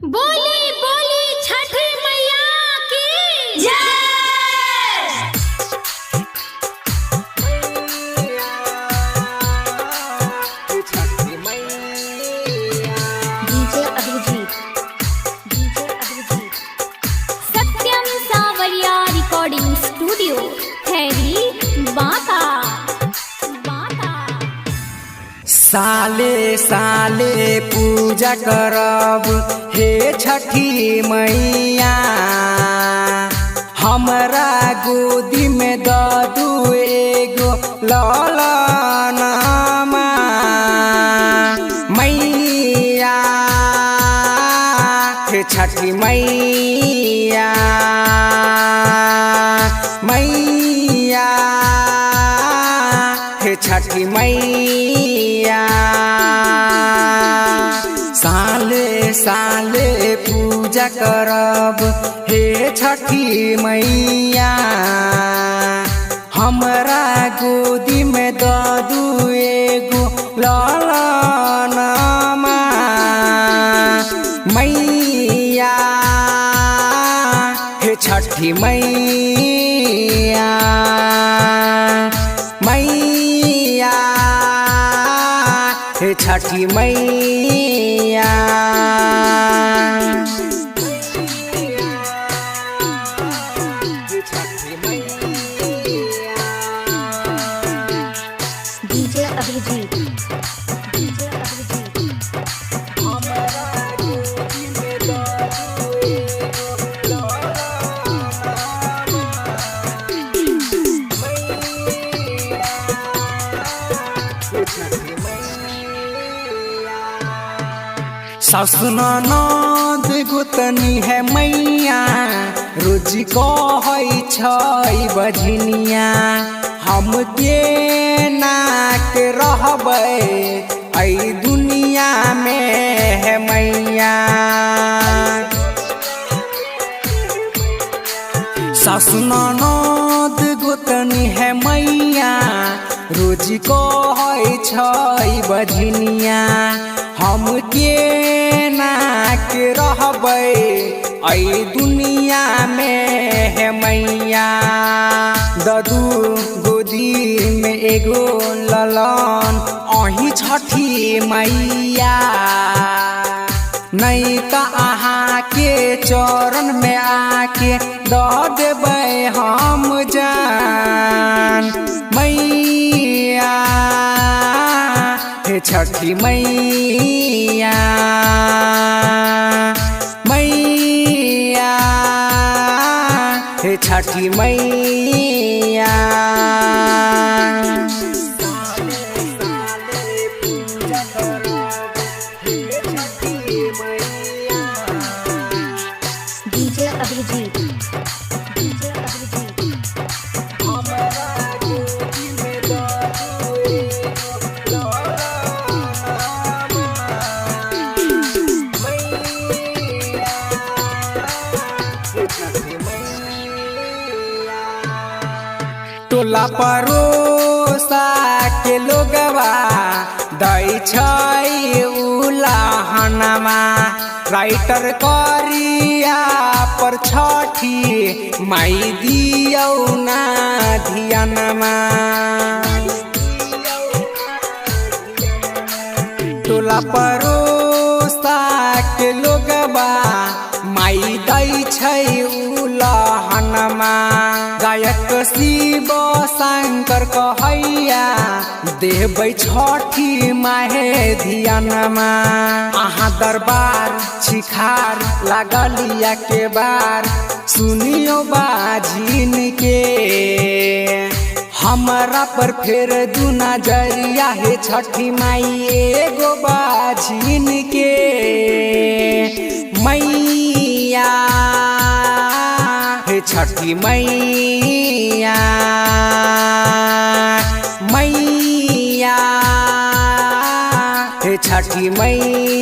बोली बोली छठ मैया की जय। डीजे अभिजीत सत्यम सावरिया रिकॉर्डिंग स्टूडियो हैरी बांका। साले साले पूजा करब हे छठी मैया, हमरा गोदी में ददू एगो ललनमा मैया हे छठी मैया। मैया हे छठी मैया, साले साले पूजा करब हे छठी मैया, हमरा गोदी में ददू एगो ललनमा मैया हे छठी मैया। मैया हे छठी मैया। डीजे अभिजीत सासु ननद गोतनी है मैया, रोजी कहै छै बझनिया, हम के नाक रहबै ऐ दुनिया में है मैया। सासु ननद गोतनी है मैया, रोजी कहै छै बझनिया, हम के नाक रहबै ऐ दुनिया में है मैया। ददू गोदी में एगो ललन अही छठी मैया, नहीं तो अहाँ के चरण में आके दऽ देबै हम जान मैया हे छठी मैया। मैया हे छठी मैया। डीजे अभिजीत टोला परोसा के लोगवा दै छै उलाहनमा, राइटर करिया पर छठी माई दियौ ना धियानमा। टोला परोसा के लोगवा माई दै छै उलाहनमा, गायक शिव शंकर कहैया देबै छठी माहे धियानमा। अहाँ दरबार छिखार लागलिया के बार, सुनियो बाजिन के हमरा पर फेर दू नजरिया हे छठी माई एगो बाजिन के। मैया हे छठी मैया। मैया हे छठी मैया।